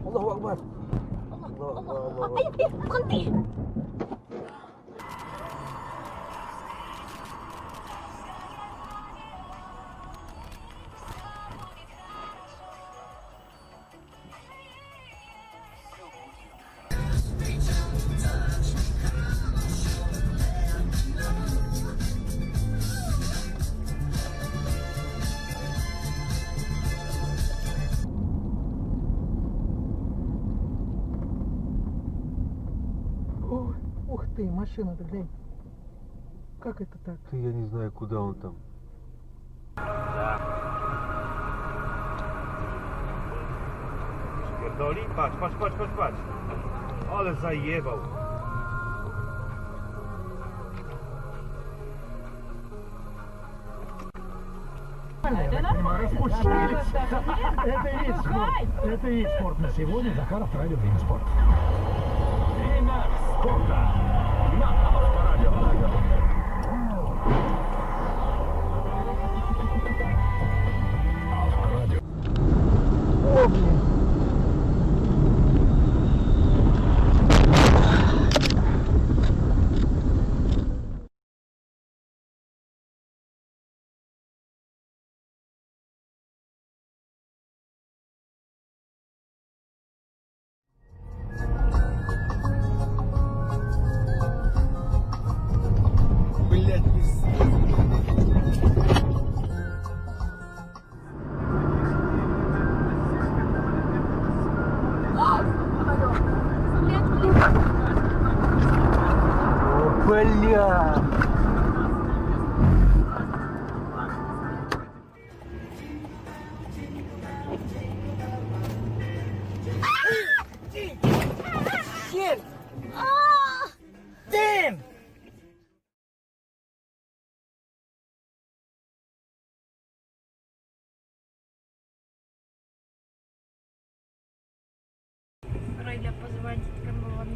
Allahu Akbar. Allah. Ayo, berhenti. Ух ты, машина-то, глянь. Как это так? Я не знаю, куда он там. Да. Pierdoli? Patrz. Ale zajebał. Это и есть спорт на сегодня. Захаров, радио, время спорт. Время спорта на Авторадио. Авторадио. О, блин. Бля! Shit! Damn! Райля позвонить кому вам.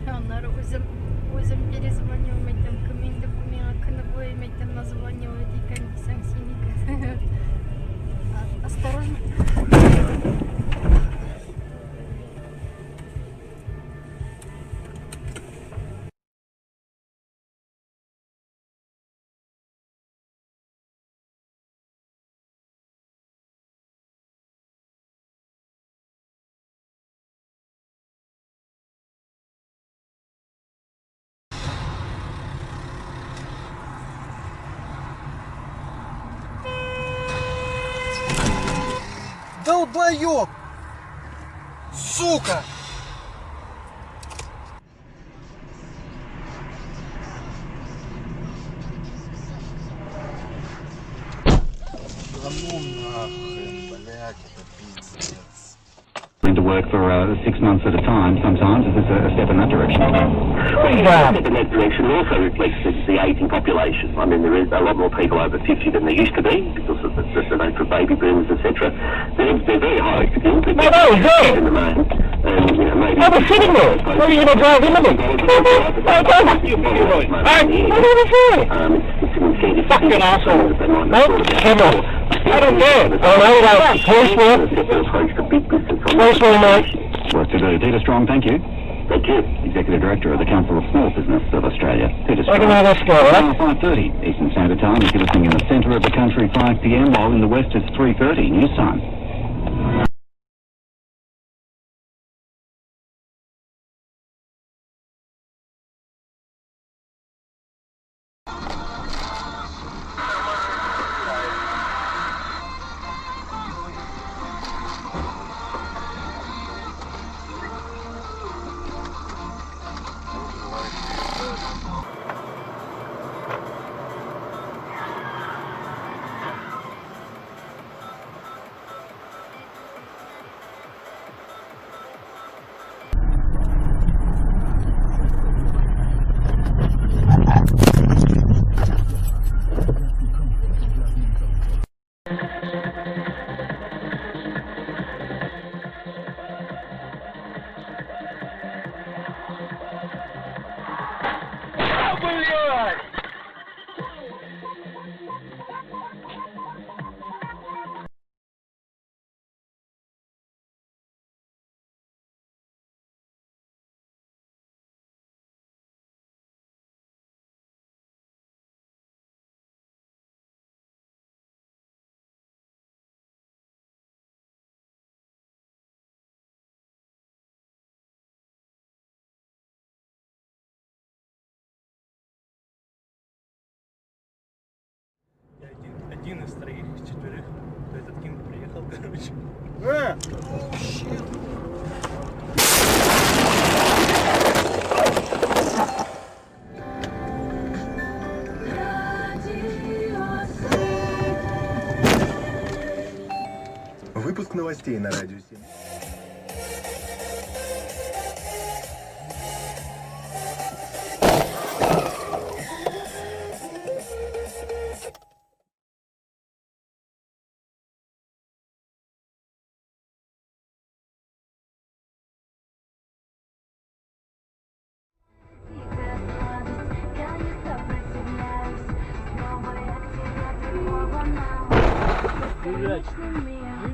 Onlar o'zim перезваниваем, комменты меня книгой, там названивают и кондицион синий. Осторожно. Долбоёб! Сука! Да ну нахрен, блядь, это пиздец. To work for 6 months at a time sometimes. Is this a step in that direction? Well, yeah, a step in that direction. It also reflects the ageing population. I mean, there is a lot more people over 50 than there used to be because of the nature of baby boomers, etc. They're very high skilled. No, good. In the main. And, you know, maybe... I was sitting there. What are you going to drive into me? It's an incentive. Fucking asshole. Nope, never. I don't care. All right, Work to do. Peter Strong, thank you. Thank you. Executive Director of the Council of Small Business of Australia. Peter Strong. Welcome to this go, right? Now 5:30 Eastern Standard Time. If you're listening in the centre of the country, 5 p.m, while in the west it's 3:30 news time. нас троих, четверых. То этот Кинг приехал, короче. Выпуск новостей на радио 7.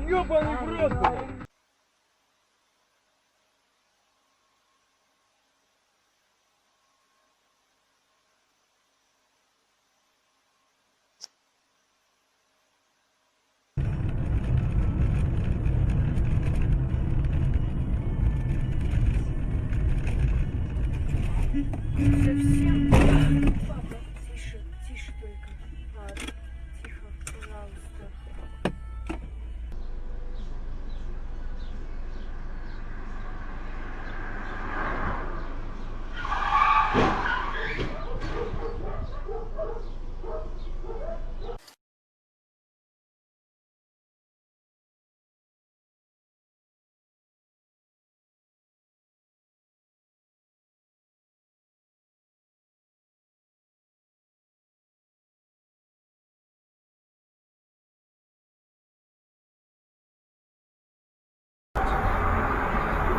Ёбаный в рот, блядь! Совсем. Папа, тише, тише только. Ладно, тихо, пожалуйста.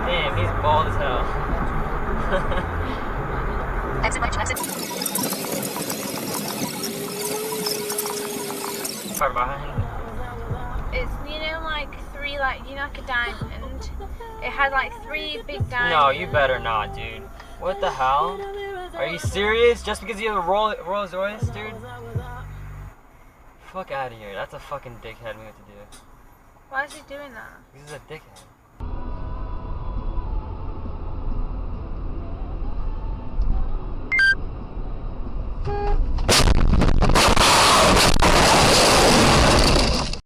Damn, he's bald as hell. Exit right, exit. Far behind. It's, you know, like three, like, you know, like a diamond. It had like three big diamonds. No, you better not, dude. What the hell? Are you serious? Just because you have a Rolls Royce, dude? Fuck out of here. That's a fucking dickhead move to do. Why is he doing that? He's a dickhead.